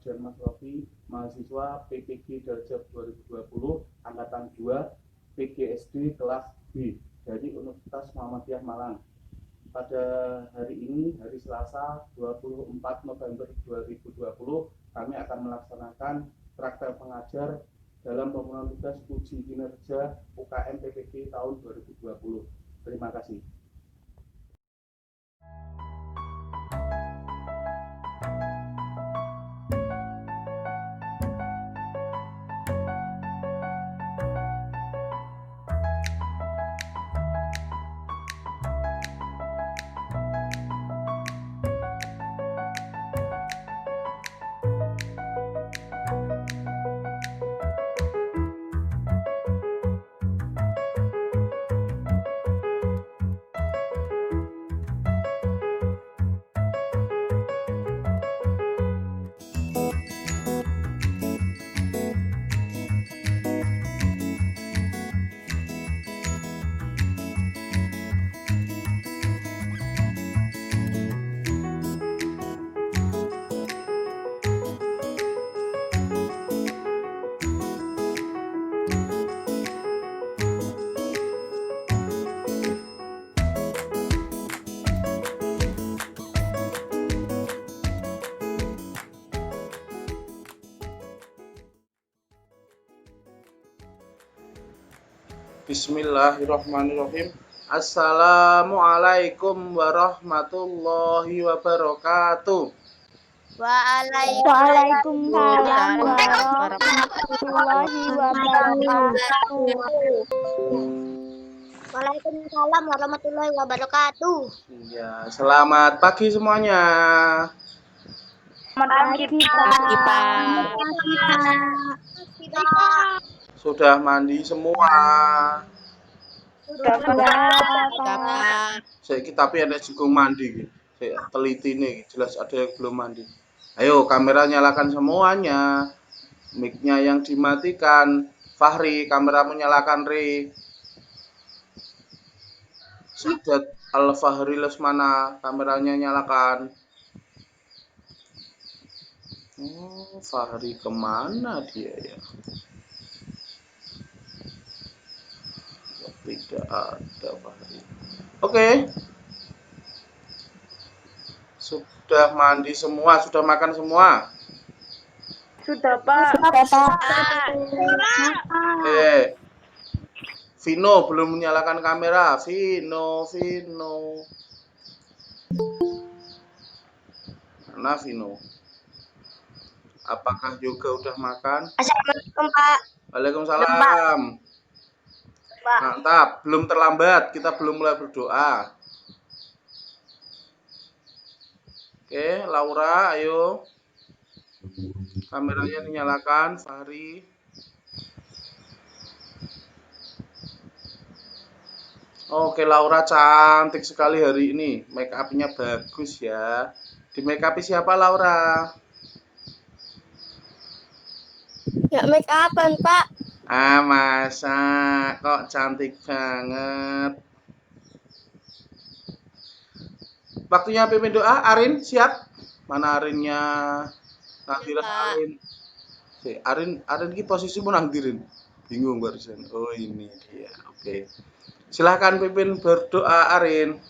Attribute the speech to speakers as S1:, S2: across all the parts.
S1: dan Mas Rofi, mahasiswa PPG Darjab 2020 angkatan 2 PGSD kelas B dari Universitas Muhammadiyah Malang. Pada hari ini, hari Selasa 24 November 2020, kami akan melaksanakan praktek pengajar dalam pembunuhan tugas uji kinerja UKM PPG tahun 2020. Terima kasih. Bismillahirrahmanirrahim. Assalamualaikum warahmatullahi wabarakatuh.
S2: Waalaikumsalam warahmatullahi wabarakatuh.
S3: Waalaikumsalam warahmatullahi wabarakatuh.
S1: Ya, selamat pagi semuanya.
S2: Selamat pagi, Pak.
S1: Sudah mandi semua?
S2: Sudah, Pak.
S1: Tapi ada juga mandi. Saya teliti nih, jelas ada yang belum mandi. Ayo, kamera nyalakan semuanya. Mic-nya yang dimatikan. Fahri, kamera menyalakan Re. Sadat Al-Fahri Lesmana, kameranya nyalakan. Oh, Fahri kemana dia ya? Tidak ada Fahri. Oke. Sudah mandi semua, sudah makan semua?
S2: Sudah, Pak.
S1: Vino belum menyalakan kamera. Vino. Mana Vino? Apakah Yoga udah makan?
S3: Assalamualaikum, Pak.
S1: Waalaikumsalam. Mantap, belum terlambat. Kita belum mulai berdoa. Oke, Laura, ayo. Kameranya dinyalakan, Fahri. Oke, Laura cantik sekali hari ini. Make up-nya bagus ya. Di make up siapa, Laura?
S3: Ya, make upan, Pak.
S1: Masa kok cantik banget. Waktunya pimpin doa. Arin siap? Mana Arinnya? Nangdiran Arin. Arin ki posisi mau nangdirin. Bingung barusan. Oh, ini dia. Oke. Silahkan pimpin berdoa Arin.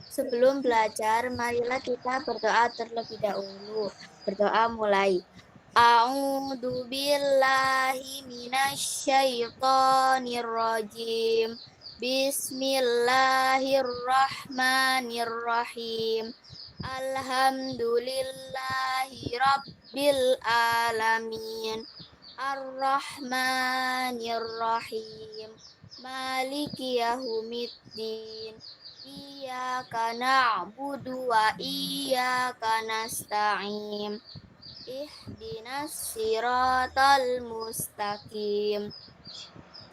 S3: Sebelum belajar, marilah kita berdoa terlebih dahulu. Berdoa mulai. A'udzu billahi minasyaitonir rajim. Bismillahirrahmanirrahim. Alhamdulillahi rabbil alamin. Ar-Rahmanir-Rahim. Maliki yaumiddin. Iyyaka na'budu wa iyyaka nasta'in. Ihdinas siratal mustaqim.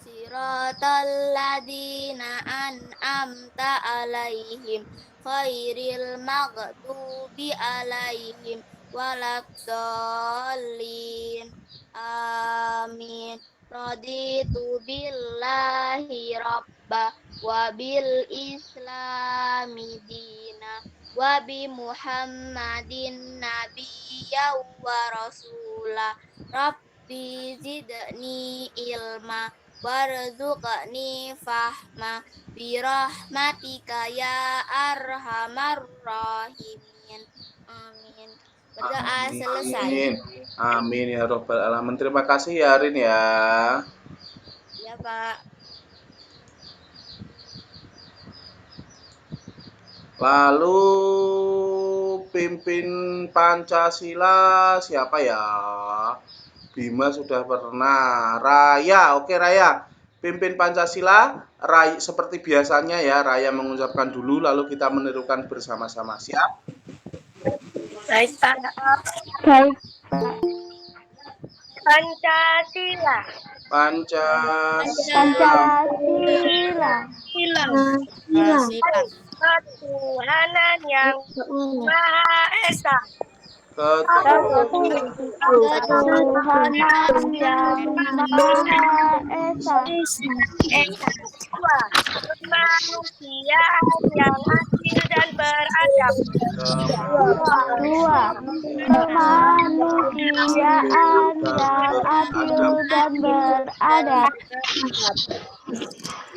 S3: Siratal ladzina an'amta 'alaihim ghairil maghdubi 'alaihim waladdallin. Amin. Raditu billahi rabba wa bil islami dina wa bi Muhammadin nabiyya wa rasula rabbi zidni ilma warzuqni fahma bi rahmatika ya arhamar rahimin. Amin. Berdoa selesai.
S1: Amin. Amin ya robbal alamin. Terima kasih ya Arin ya.
S3: Ya, Pak.
S1: Lalu pimpin Pancasila siapa ya? Bima sudah pernah. Raya, oke Raya. Pimpin Pancasila, Raya seperti biasanya ya. Raya mengucapkan dulu, lalu kita menirukan bersama-sama. Siap?
S3: Baik, Pak.
S2: Baik, Pak.
S3: Pancasila.
S1: Pancasila.
S2: Pancasila.
S3: Pancasila. Ketuhanan yang Maha Esa.
S1: Ketuhanan
S2: Ketuhanan yang Maha Esa.
S3: Dua, kemanusiaan yang adil dan beradab.
S2: Dua, kemanusiaan yang adil dan beradab.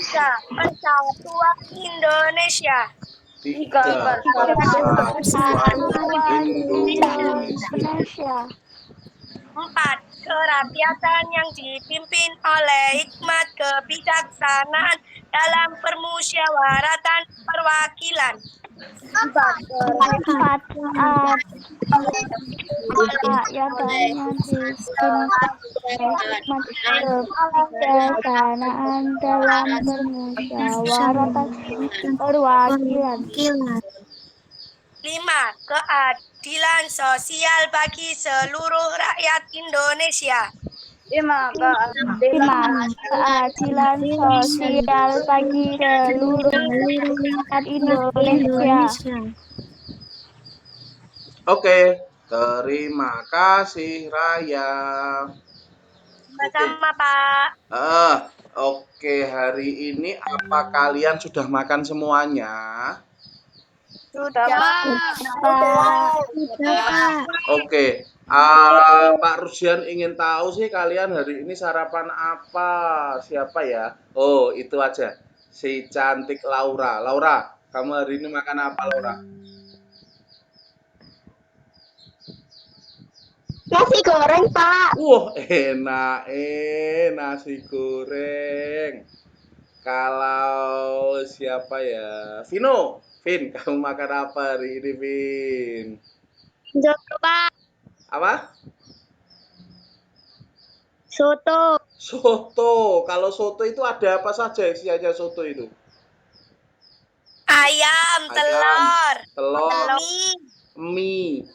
S3: Tiga, persatuan Indonesia.
S1: Tiga.
S2: Persatuan Indonesia.
S3: Empat, kerakyatan yang dipimpin oleh hikmat kebijaksanaan dalam permusyawaratan perwakilan. Empat,
S2: kerakyatan yang dipimpin hikmat kebijaksanaan dalam permusyawaratan perwakilan.
S3: lima, keadilan sosial bagi seluruh rakyat Indonesia.
S2: Lima, keadilan sosial bagi seluruh rakyat Indonesia.
S1: Oke, terima kasih Raya.
S3: Sama-sama, Pak.
S1: Oke, hari ini apa kalian sudah makan semuanya?
S3: Sudah, Pak.
S1: Oke, Pak Rusdian ingin tahu sih kalian hari ini sarapan apa? Siapa ya? Oh, itu aja. Si cantik Laura. Laura, kamu hari ini makan apa, Laura?
S2: Nasi goreng, Pak.
S1: Wah, enak, nasi goreng. Kalau siapa ya? Vino, Vin, kamu makan apa hari ini, Vin?
S2: Soto, Pak.
S1: Apa?
S2: Soto.
S1: Soto. Kalau soto itu ada apa saja isiannya soto itu?
S3: Ayam, telur,
S1: mie.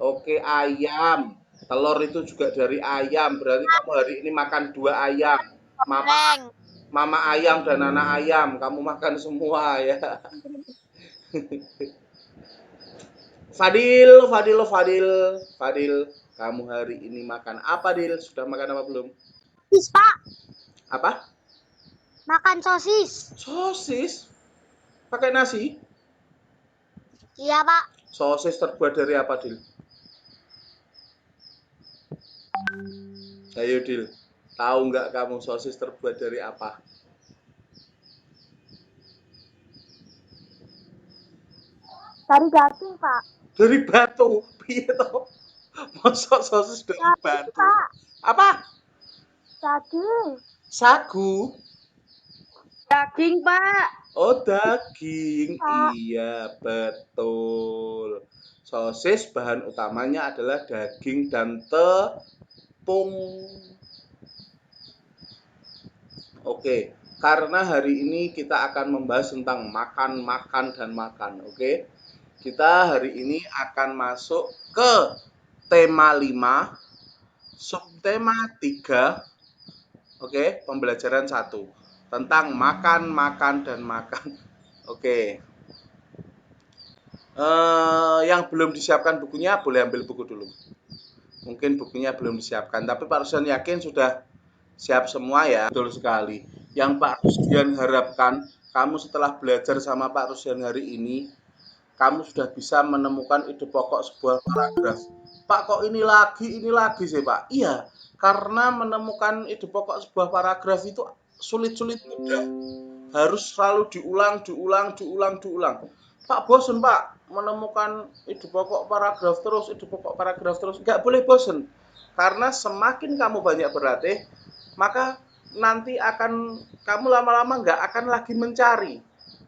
S1: Oke, ayam. Telur itu juga dari ayam. Berarti kamu hari ini makan 2 ayam. Mama ayam dan anak ayam. Kamu makan semua ya. Fadil. Kamu hari ini makan apa, Dil? Sudah makan apa belum?
S2: Sosis, Pak.
S1: Apa?
S2: Makan sosis.
S1: Sosis? Pakai nasi?
S2: Iya, Pak.
S1: Sosis terbuat dari apa, Dil? Ayo, Dil. Tahu nggak kamu sosis terbuat dari apa?
S2: Dari daging, Pak.
S1: Dari batu. Piye toh? Mosok sosis dari batu?
S2: Pak.
S1: Apa?
S2: Daging.
S1: Sagu?
S2: Daging, Pak.
S1: Oh, daging.
S2: Pak.
S1: Iya, betul. Sosis bahan utamanya adalah daging dan tepung. Oke, karena hari ini kita akan membahas tentang makan, dan makan. Oke, kita hari ini akan masuk ke tema 5, subtema 3. Oke, pembelajaran 1 tentang makan, dan makan. Oke. Yang belum disiapkan bukunya boleh ambil buku dulu. Mungkin bukunya belum disiapkan, tapi Pak Rusdian yakin sudah siap semua ya. Betul sekali. Yang Pak Rusdian harapkan kamu setelah belajar sama Pak Rusdian hari ini, kamu sudah bisa menemukan ide pokok sebuah paragraf. Pak, kok ini lagi sih Pak? Iya, karena menemukan ide pokok sebuah paragraf itu sulit-sulit mudah. Harus selalu diulang. Pak, bosen Pak, menemukan ide pokok paragraf terus. Nggak boleh bosen. Karena semakin kamu banyak berlatih, maka nanti kamu lama-lama nggak akan lagi mencari.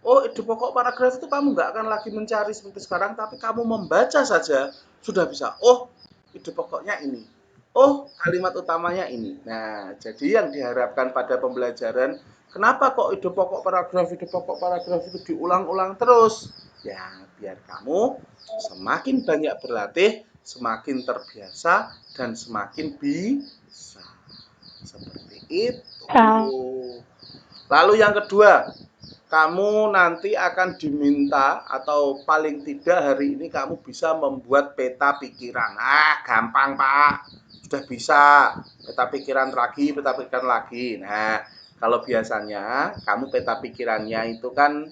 S1: Oh, ide pokok paragraf itu kamu nggak akan lagi mencari seperti sekarang, tapi kamu membaca saja sudah bisa. Oh, ide pokoknya ini. Oh, kalimat utamanya ini. Nah, jadi yang diharapkan pada pembelajaran, kenapa kok ide pokok paragraf itu diulang-ulang terus? Ya, biar kamu semakin banyak berlatih, semakin terbiasa, dan semakin bisa. Seperti itu. Lalu yang kedua, kamu nanti akan diminta atau paling tidak hari ini kamu bisa membuat peta pikiran. Gampang Pak, sudah bisa. Peta pikiran lagi. Nah, kalau biasanya kamu peta pikirannya itu kan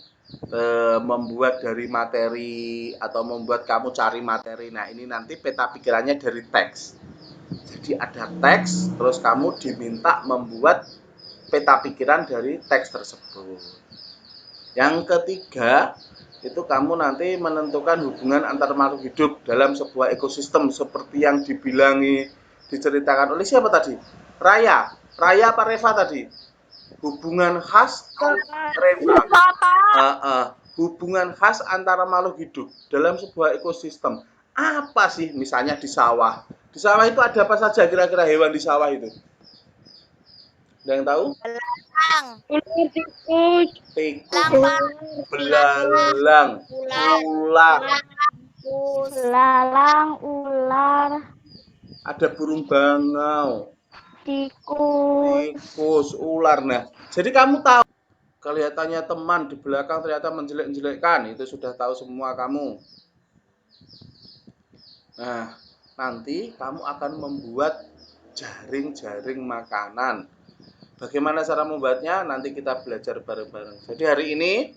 S1: membuat dari materi atau membuat kamu cari materi. Nah, ini nanti peta pikirannya dari teks. Jadi ada teks, terus kamu diminta membuat peta pikiran dari teks tersebut. Yang ketiga, itu kamu nanti menentukan hubungan antar makhluk hidup dalam sebuah ekosistem seperti yang diceritakan oleh siapa tadi? Raya apa Reva tadi? Hubungan khas Reva. Hubungan khas antara makhluk hidup dalam sebuah ekosistem. Apa sih misalnya di sawah? Di sawah itu ada apa saja kira-kira hewan di sawah itu? Ada yang tahu? Tikus, belalang, ular, ada burung bangau, tikus, ular. Nah, jadi kamu tahu, kelihatannya teman di belakang ternyata menjelek-jelekkan, itu sudah tahu semua kamu. Nah, nanti kamu akan membuat jaring-jaring makanan. Bagaimana cara membuatnya? Nanti kita belajar bareng-bareng. Jadi hari ini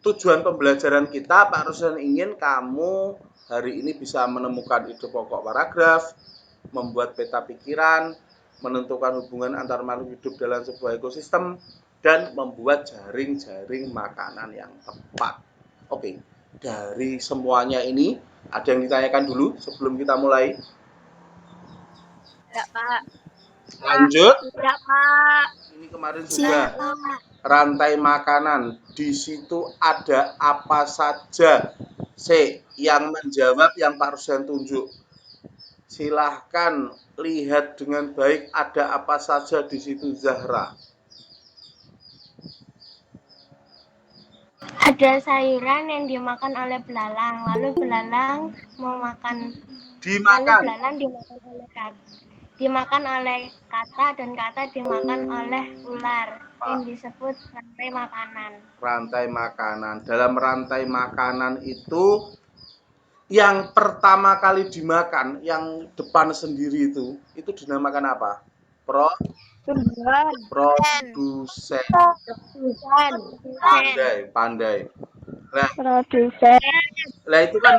S1: tujuan pembelajaran kita, Pak Ruslan ingin kamu hari ini bisa menemukan ide pokok paragraf, membuat peta pikiran, menentukan hubungan antar makhluk hidup dalam sebuah ekosistem, dan membuat jaring-jaring makanan yang tepat. Oke, dari semuanya ini, ada yang ditanyakan dulu sebelum kita mulai?
S3: Enggak, Pak.
S1: Lanjut.
S3: Enggak, Pak.
S1: Ini kemarin sudah rantai makanan. Di situ ada apa saja? Yang menjawab yang Pak Ruslan tunjuk. Silahkan lihat dengan baik ada apa saja di situ, Zahra.
S4: Ada sayuran yang dimakan oleh belalang, lalu belalang dimakan oleh kata dan kata dimakan oleh ular yang disebut rantai makanan.
S1: Rantai makanan. Dalam rantai makanan itu yang pertama kali dimakan, yang depan sendiri itu dinamakan apa? Produsen. Pandai. Nah, itu kan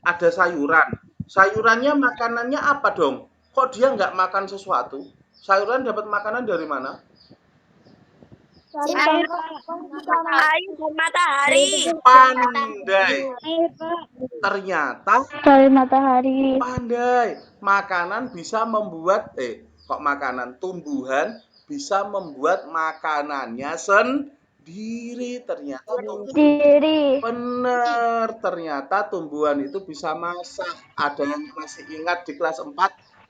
S1: ada sayuran. Sayurannya makanannya apa dong? Kok dia nggak makan sesuatu? Sayuran dapat makanan dari mana?
S3: Air dan matahari.
S1: Pandai. Ternyata
S2: Dari matahari.
S1: pandai. Makanan bisa membuat tumbuhan bisa membuat makanannya sendiri. Ternyata benar, ternyata tumbuhan itu bisa masak. Ada yang masih ingat di kelas 4,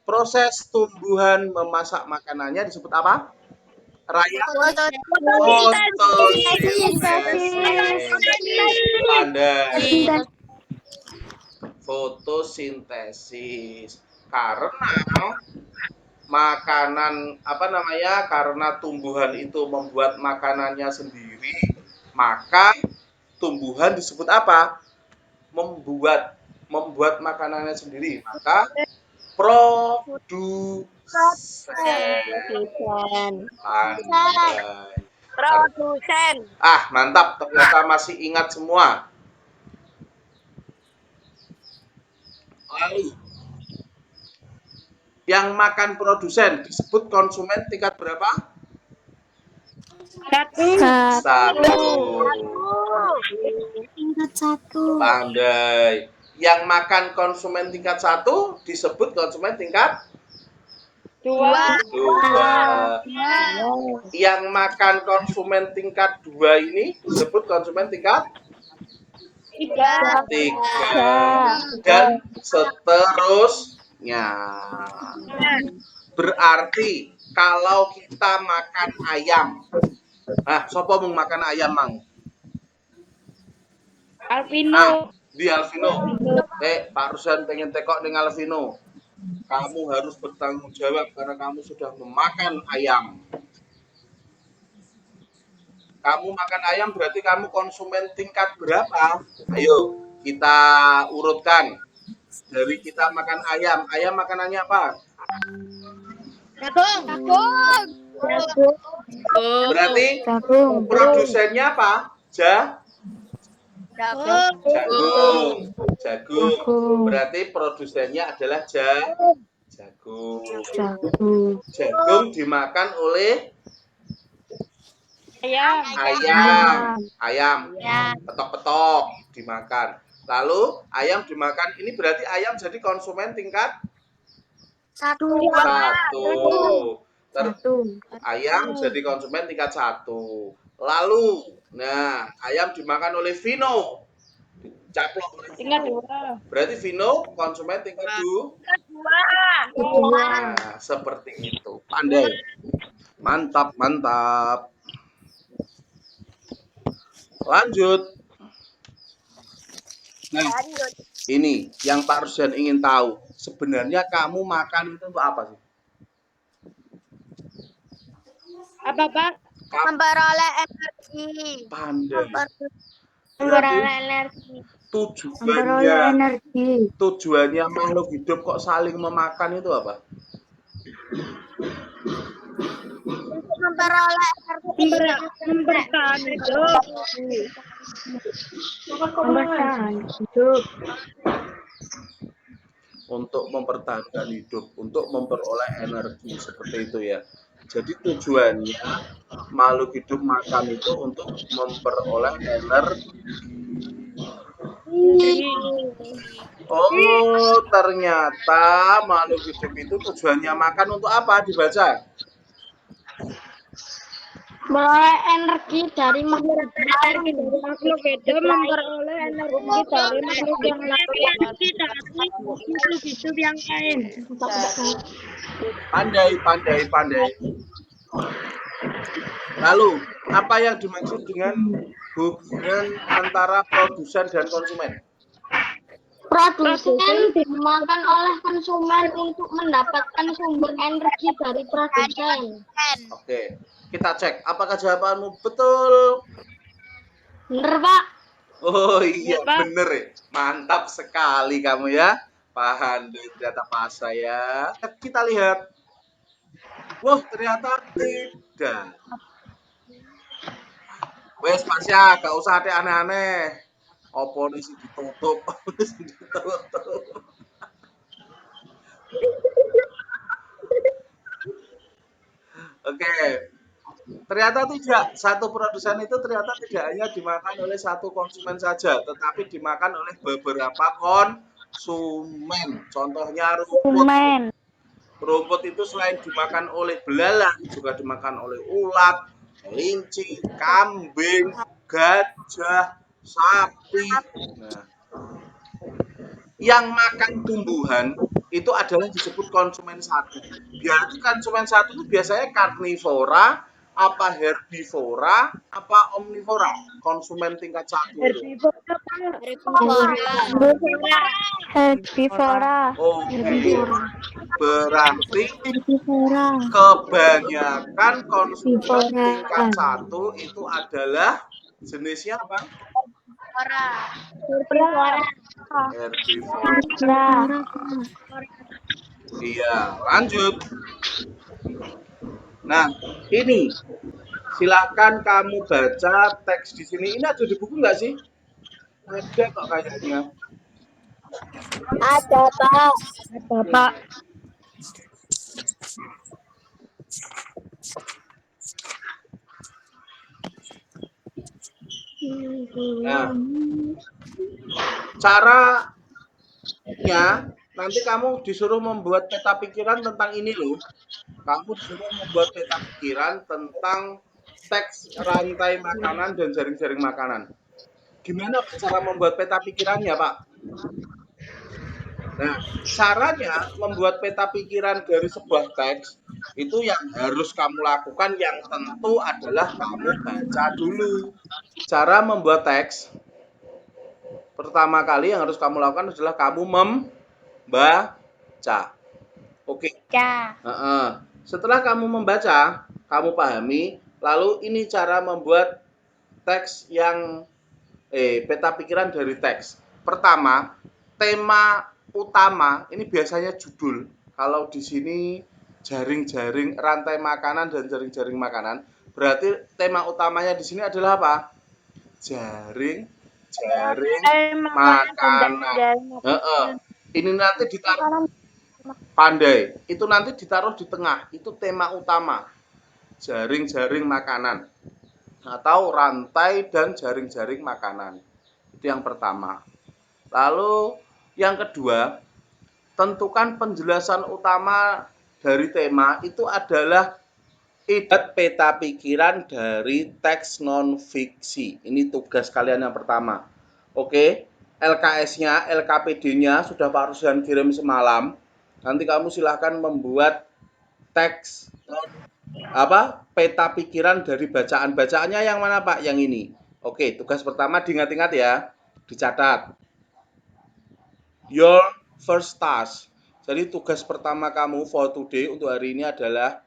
S1: proses tumbuhan memasak makanannya disebut apa? Raya? Pandai. Fotosintesis. Karena karena tumbuhan itu membuat makanannya sendiri, maka tumbuhan disebut apa? Membuat makanannya sendiri, maka produsen.
S3: Produsen.
S1: Mantap, ternyata masih ingat semua.
S5: Lalu yang makan produsen disebut konsumen tingkat berapa? Satu.
S2: Tingkat 1.
S5: Pandai. Yang makan konsumen tingkat 1 disebut konsumen tingkat 2. Yang makan konsumen tingkat 2 ini disebut konsumen tingkat 3. Dan seterusnya. Berarti kalau kita makan ayam. Nah, sopo mau makan ayam, Mang?
S3: Alvino.
S5: Di Alvino. Pak Rusdan pengen tekok dengan Alvino. Kamu harus bertanggung jawab karena kamu sudah memakan ayam. Kamu makan ayam berarti kamu konsumen tingkat berapa? Ayo, kita urutkan. Dari kita makan ayam. Ayam makanannya apa?
S2: Jagung.
S5: Berarti produsennya apa? Jagung. Berarti produsennya adalah jagung. Jagung dimakan oleh ayam. Petok-petok dimakan. Lalu ayam dimakan. Ini berarti ayam jadi konsumen tingkat 1. Ayam jadi konsumen tingkat 1. Lalu, nah, ayam dimakan oleh Vino. Caplok.
S3: Tingkat 2.
S5: Berarti Vino konsumen tingkat 2. Nah, seperti itu. Pandai. Mantap. Lanjut. Nah, ini yang Pak Rusdan ingin tahu. Sebenarnya kamu makan itu untuk apa sih?
S3: Apa, Pak?
S2: Memperoleh energi.
S5: Pandai.
S4: Memperoleh energi.
S5: Tujuannya makhluk hidup kok saling memakan itu apa?
S2: Untuk memperoleh energi.
S3: Mempertahan hidup.
S5: Untuk mempertahankan hidup, untuk memperoleh energi seperti itu ya. Jadi tujuannya makhluk hidup makan itu untuk memperoleh energi. Oh, ternyata makhluk hidup itu tujuannya makan untuk apa? Dibaca.
S2: Memperoleh energi dari makhluk
S3: Makhluk hidup memperoleh energi dari makhluk yang lain. Makhluk hidup yang lain.
S5: Pandai. Lalu, apa yang dimaksud dengan hubungan antara produsen dan konsumen?
S2: Produsen dimakan oleh konsumen untuk mendapatkan sumber energi dari produsen.
S5: Oke, kita cek. Apakah jawabanmu betul?
S2: Bener, Pak?
S5: Oh iya,
S3: Ya, Pak.
S5: bener ya. Mantap sekali kamu ya. Pak Handu ternyata pas saya. Kita lihat. Wah, ternyata tidak. Wes Pasya, gak usah ada aneh-aneh. Opo nih sih ditutup. Oke. Ternyata tidak. Satu produsen itu ternyata tidak hanya dimakan oleh satu konsumen saja, tetapi dimakan oleh beberapa konsumen. Contohnya rumput. Rumput itu selain dimakan oleh belalang, juga dimakan oleh ulat, kelinci, kambing, gajah, sapi. Nah, yang makan tumbuhan itu adalah disebut konsumen 1. Berarti konsumen 1 itu biasanya karnivora, apa herbivora, apa omnivora? Konsumen tingkat 1 itu.
S2: Herbivora.
S5: Oke. Berarti kebanyakan konsumen tingkat 1 itu adalah jenisnya apa? Herbivora. Iya, lanjut. Nah, ini silakan kamu baca teks di sini. Ini ada di buku nggak sih? Ada kok kayaknya.
S3: Ada, Pak. Ada, Pak.
S5: Nah, caranya nanti kamu disuruh membuat peta pikiran tentang ini loh. Kamu disuruh membuat peta pikiran tentang teks rantai makanan dan jaring-jaring makanan. Gimana cara membuat peta pikirannya, Pak? Nah, caranya membuat peta pikiran dari sebuah teks itu yang harus kamu lakukan yang tentu adalah kamu baca dulu. Cara membuat teks pertama kali yang harus kamu lakukan adalah kamu membaca. Oke.
S4: Ya.
S5: Setelah kamu membaca, kamu pahami, lalu ini cara membuat teks yang peta pikiran dari teks. Pertama, tema utama, ini biasanya judul. Kalau di sini jaring-jaring rantai makanan dan jaring-jaring makanan, berarti tema utamanya di sini adalah apa? Jaring makanan. Ini nanti ditaruh pandai. Itu nanti ditaruh di tengah. Itu tema utama. Jaring-jaring makanan atau rantai dan jaring-jaring makanan. Itu yang pertama. Lalu yang kedua, tentukan penjelasan utama dari tema itu adalah ibarat peta pikiran dari teks non-fiksi. Ini tugas kalian yang pertama. Oke, LKS-nya, LKPD-nya sudah Pak Rusdan kirim semalam. Nanti kamu silahkan membuat teks peta pikiran dari bacaan. Bacaannya yang mana, Pak? Yang ini. Oke, tugas pertama diingat-ingat ya. Dicatat. Your first task. Jadi tugas pertama kamu for today untuk hari ini adalah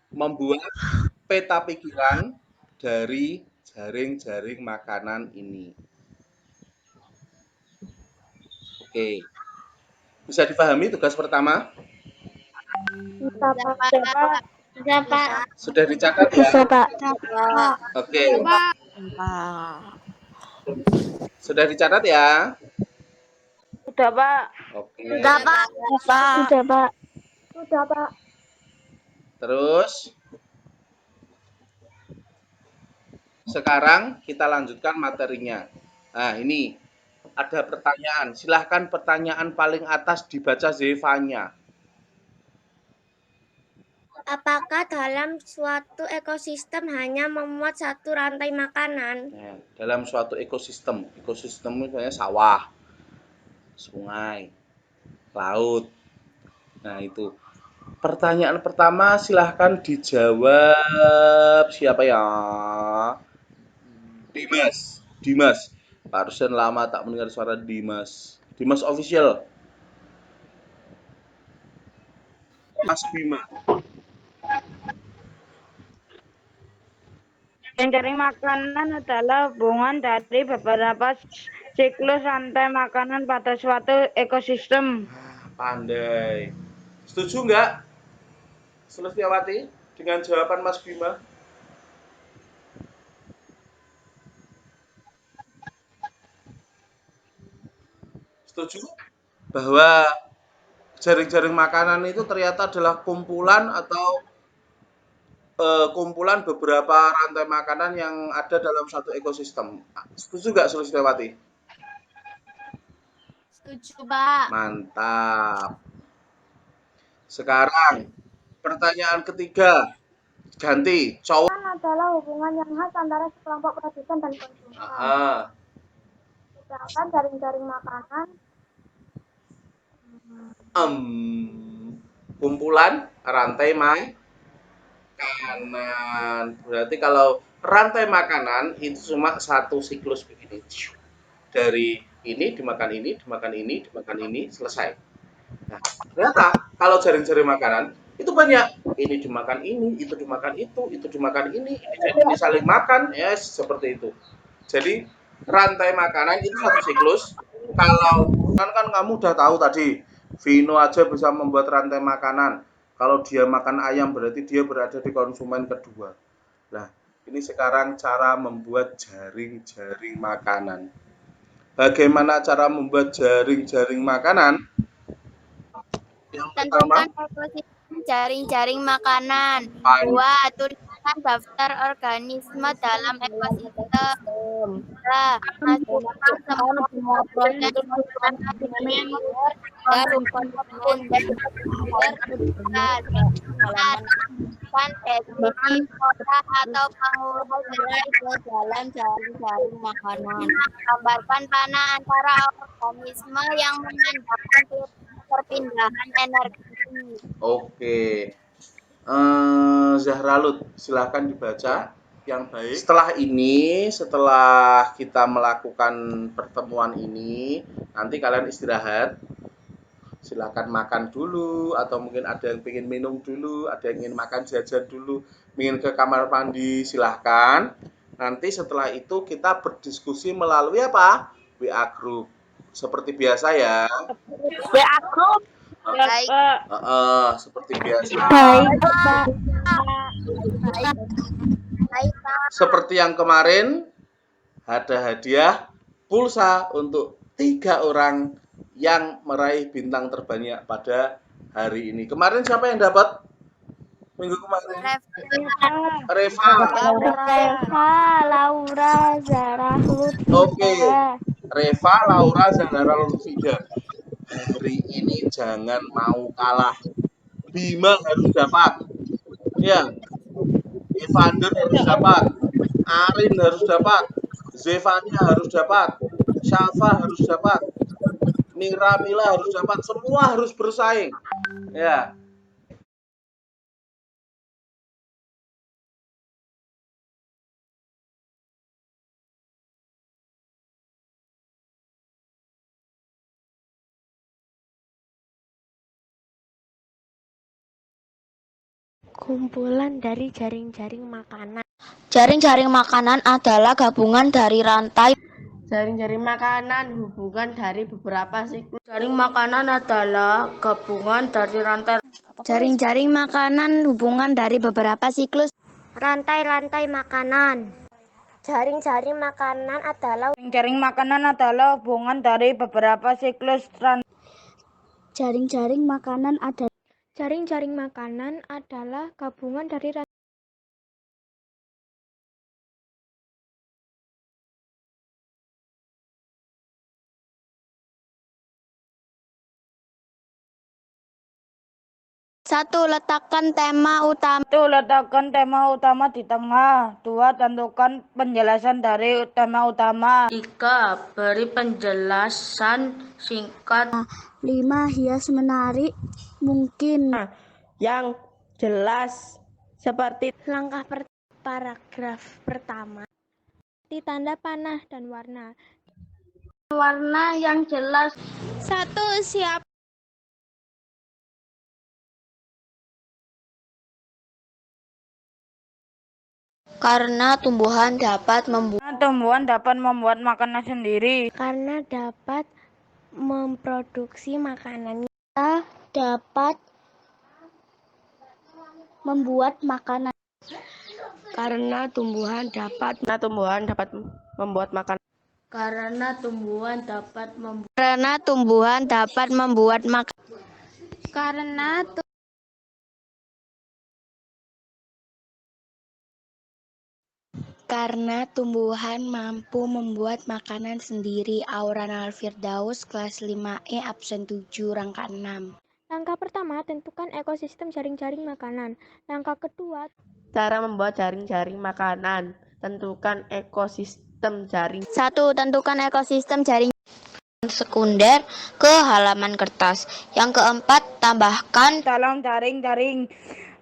S5: membuat peta pikiran dari jaring-jaring makanan ini. Oke. Bisa dipahami tugas pertama?
S3: Bisa, Pak.
S4: Bisa, Pak.
S5: Sudah dicatat ya?
S3: Bisa, Pak.
S5: Oke. Sudah dicatat ya?
S3: Sudah, Pak.
S5: Oke.
S4: Sudah, Pak.
S3: Sudah, Pak. Sudah, Pak.
S5: Terus sekarang kita lanjutkan materinya. Nah, ini ada pertanyaan. Silahkan pertanyaan paling atas dibaca Zevanya.
S4: Apakah dalam suatu ekosistem hanya memuat satu rantai makanan?
S5: Nah, dalam suatu ekosistem misalnya sawah, sungai, laut. Nah, itu. Pertanyaan pertama silahkan dijawab siapa ya? Dimas. Pak Rusdan lama tak mendengar suara Dimas. Dimas official. Mas Bima.
S3: Jaring makanan adalah hubungan dari beberapa siklus rantai makanan pada suatu ekosistem.
S5: Pandai. Setuju nggak, Sulistiawati, dengan jawaban Mas Bima? Setuju bahwa jaring-jaring makanan itu ternyata adalah kumpulan atau kumpulan beberapa rantai makanan yang ada dalam satu ekosistem. Setuju nggak, Sulistiawati?
S2: Setuju, Pak.
S5: Mantap. Sekarang pertanyaan ketiga, ganti cowok.
S3: Adalah hubungan yang khas antara sekelompok produsen dan konsumen. Sedangkan jaring-jaring makanan
S5: Kumpulan rantai makanan. Berarti kalau rantai makanan itu cuma satu siklus begini. Dari ini dimakan ini, dimakan ini, dimakan ini, selesai. Nah, ternyata kalau jaring-jaring makanan itu banyak. Ini dimakan ini, itu dimakan itu dimakan ini saling makan, ya seperti itu. Jadi rantai makanan itu satu siklus. Kalau kan kamu udah tahu tadi, Vino aja bisa membuat rantai makanan. Kalau dia makan ayam berarti dia berada di konsumen kedua. Nah, ini sekarang cara membuat jaring-jaring makanan. Bagaimana cara membuat jaring-jaring makanan? Yang pertama,
S4: Tentukan ekosistem jaring-jaring makanan.
S5: pan-
S4: 2. Tuliskan daftar organisme dalam ekosistem. 3. Masukkan semua proses makanan tersebut dan dokumen berintegritas. 4. Kan definisi kota atau pengurus jaring ke dalam jaring-jaring makanan. Gambarkan panah antara organisme yang menandakan perpindahan energi.
S5: oke. Zahralut, silahkan dibaca yang baik. Setelah kita melakukan pertemuan ini, nanti kalian istirahat. Silahkan makan dulu, atau mungkin ada yang ingin minum dulu, ada yang ingin makan jajan dulu, ingin ke kamar mandi, silahkan. Nanti setelah itu kita berdiskusi melalui apa? WA Group. Seperti biasa ya.
S3: WA group.
S4: Baik.
S5: Seperti biasa.
S3: Baik, Pak.
S4: Baik, Pak.
S5: Seperti yang kemarin, ada hadiah pulsa untuk 3 orang yang meraih bintang terbanyak pada hari ini. Kemarin siapa yang dapat? Minggu kemarin. Reva.
S4: Reva, Laura, Zara, Lutfi.
S5: Oke. Reva, Laura, Zahra, Lutfida. Hari ini jangan mau kalah. Bima harus dapat. Ya, Evander harus dapat. Arin harus dapat. Zevania harus dapat. Syafa harus dapat. Mira Mila harus dapat. Semua harus bersaing. Ya.
S4: Kumpulan dari jaring-jaring makanan.
S2: Jaring-jaring makanan adalah gabungan dari rantai.
S3: Jaring-jaring makanan hubungan dari beberapa siklus. Jaring makanan adalah gabungan dari rantai.
S2: Jaring-jaring makanan hubungan dari beberapa siklus.
S4: Rantai-rantai makanan. Jaring-jaring makanan adalah
S3: Jaring makanan adalah hubungan dari beberapa siklus
S2: Jaring-jaring makanan adalah
S4: jaring-jaring makanan adalah gabungan dari
S2: Satu, letakkan tema utama.
S3: 1. Letakkan tema utama di tengah. 2. Tentukan penjelasan dari tema utama. 3. Beri penjelasan singkat
S2: 5. Hias menarik mungkin.
S3: yang jelas seperti
S4: langkah paragraf pertama. Tanda panah dan warna.
S2: Warna yang jelas.
S4: 1. Siap.
S2: Karena tumbuhan dapat
S3: membuat makanan sendiri.
S4: Karena dapat memproduksi makanan.
S2: dapat membuat makanan.
S4: Karena tumbuhan dapat
S3: membuat makanan.
S2: Karena tumbuhan dapat membuat makanan. Karena tumbuhan mampu membuat makanan sendiri. Aurana Alfirdaus, kelas 5E, absen 7, rangka 6.
S4: Langkah pertama, tentukan ekosistem jaring-jaring makanan. Langkah kedua,
S3: Cara membuat jaring-jaring makanan. Tentukan ekosistem jaring.
S2: 1. Tentukan ekosistem jaring sekunder ke halaman kertas. Yang keempat, tambahkan
S3: Dalam jaring-jaring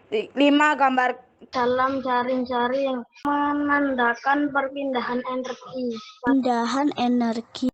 S3: 5 gambar
S2: dalam jaring-jaring menandakan perpindahan energi.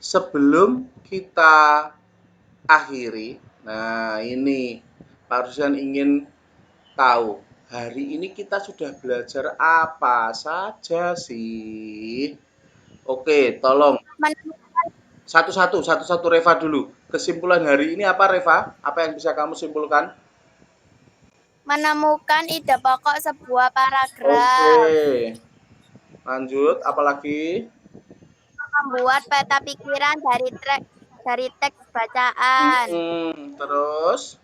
S5: sebelum kita akhiri, nah ini Pak Rusdan ingin tahu, hari ini kita sudah belajar apa saja sih? Oke, tolong satu-satu Reva dulu. Kesimpulan hari ini apa, Reva? Apa yang bisa kamu simpulkan?
S2: Menemukan ide pokok sebuah paragraf.
S5: Oke. Lanjut, apalagi?
S2: Membuat peta pikiran dari teks bacaan.
S5: Terus?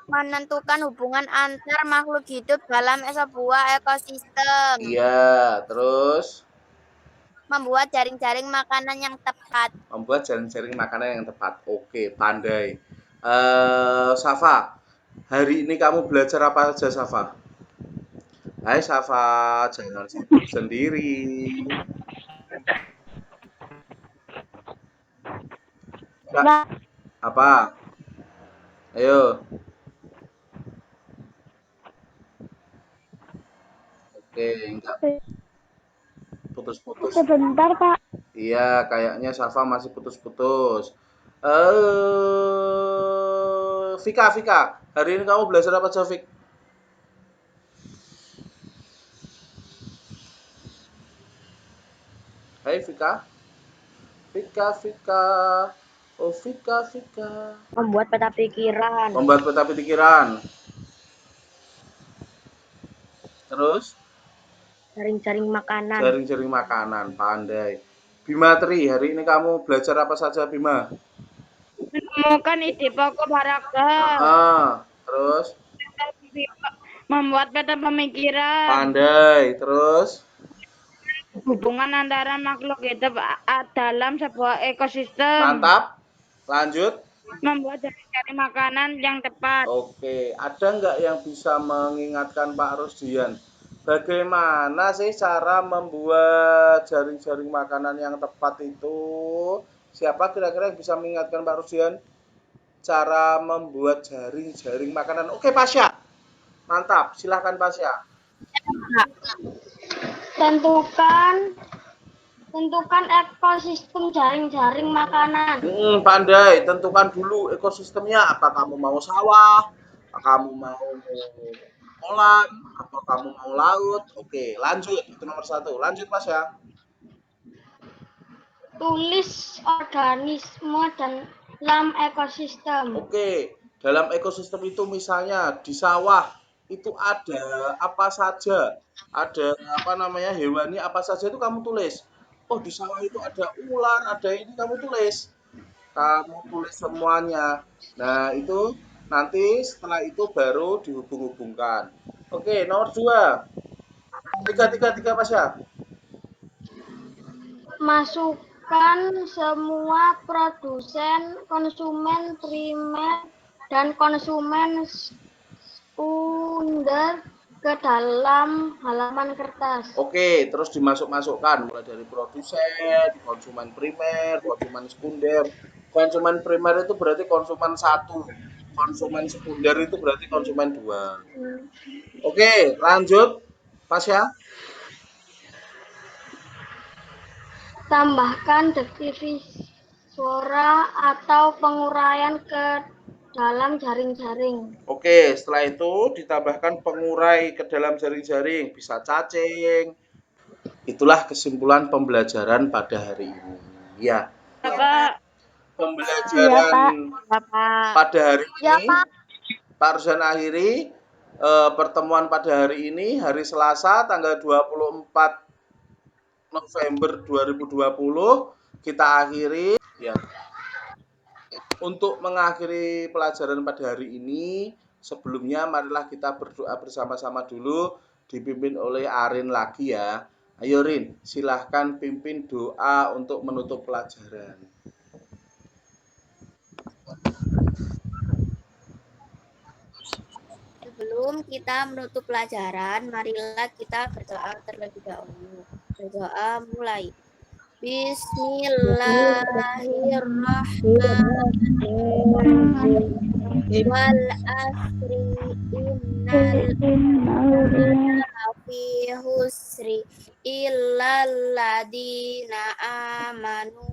S2: Menentukan hubungan antar makhluk hidup dalam sebuah ekosistem.
S5: Iya, terus?
S2: Membuat jaring-jaring makanan yang tepat.
S5: Membuat jaring-jaring makanan yang tepat. Oke, pandai. Safa, hari ini kamu belajar apa saja, Safa? Hai Safa, jangan sibuk sendiri. Kak, apa? Ayo. Oke, enggak putus-putus.
S4: Sebentar, Pak.
S5: Iya, kayaknya Safa masih putus-putus. Vika, hari ini kamu belajar apa aja, Vik? Hai Vika. Vika. Oh, Vika.
S4: Membuat peta pikiran.
S5: Membuat peta pikiran. Terus?
S4: Jaring-jaring makanan.
S5: Jaring-jaring makanan, pandai. Bima Tri, hari ini kamu belajar apa saja, Bima?
S3: Menemukan ide pokok paragraf.
S5: Terus?
S3: Membuat peta pemikiran.
S5: Pandai, terus?
S3: Hubungan antara makhluk hidup dalam sebuah ekosistem.
S5: Mantap. Lanjut.
S3: Membuat jaring-jaring makanan yang tepat.
S5: Oke, ada nggak yang bisa mengingatkan Pak Rusdian? Bagaimana sih cara membuat jaring-jaring makanan yang tepat itu? Siapa kira-kira yang bisa mengingatkan Pak Rusdian? Cara membuat jaring-jaring makanan. Oke, Pasya. Mantap, silahkan Pasya.
S4: Tentukan ekosistem jaring-jaring makanan.
S5: Pandai, tentukan dulu ekosistemnya. Apa kamu mau sawah? Apa kamu mau kolam? Apa kamu mau laut? Oke, lanjut. Itu nomor 1. Lanjut, Mas ya.
S4: Tulis organisme dalam ekosistem.
S5: Oke, dalam ekosistem itu misalnya di sawah itu ada apa saja? Ada hewani apa saja itu kamu tulis. Oh, di sawah itu ada ular, ada ini kamu tulis. Kamu tulis semuanya. Nah, itu nanti setelah itu baru dihubung-hubungkan. Oke, nomor 2. Tiga Mas ya.
S4: Masukkan semua produsen, konsumen primer, dan konsumen sekunder ke dalam halaman kertas.
S5: Oke, terus dimasukkan mulai dari produsen, konsumen primer, konsumen sekunder. Konsumen primer itu berarti konsumen 1. Konsumen sekunder itu berarti konsumen 2. Oke, lanjut. Pas ya.
S4: Tambahkan definisi suara atau penguraian ke dalam jaring-jaring.
S5: Oke, setelah itu ditambahkan pengurai ke dalam jaring-jaring, bisa cacing. Itulah kesimpulan pembelajaran pada hari ini. Ya.
S3: Bapak.
S5: Pembelajaran pada hari ini, Pak Rusdan akhiri pertemuan pada hari ini, hari Selasa tanggal 24 November 2020 kita akhiri ya. Untuk mengakhiri pelajaran pada hari ini, sebelumnya marilah kita berdoa bersama-sama dulu dipimpin oleh Arin lagi ya. Ayo Rin, silahkan pimpin doa untuk menutup pelajaran.
S2: Sebelum kita menutup pelajaran, marilah kita berdoa terlebih dahulu. Berdoa mulai. Bismillahirrahmanirrahim. Wal asri innal fi husri illal ladina amanu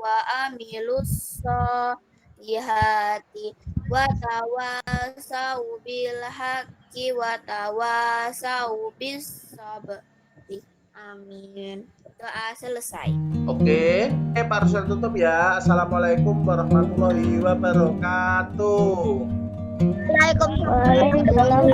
S6: wa amilus solihati wa tawasau bil haqqi wa tawasau bis sabri. Amin. Doa selesai.
S5: Oke, Pak Ruslan tutup ya. Assalamualaikum warahmatullahi wabarakatuh.
S4: Waalaikumsalam.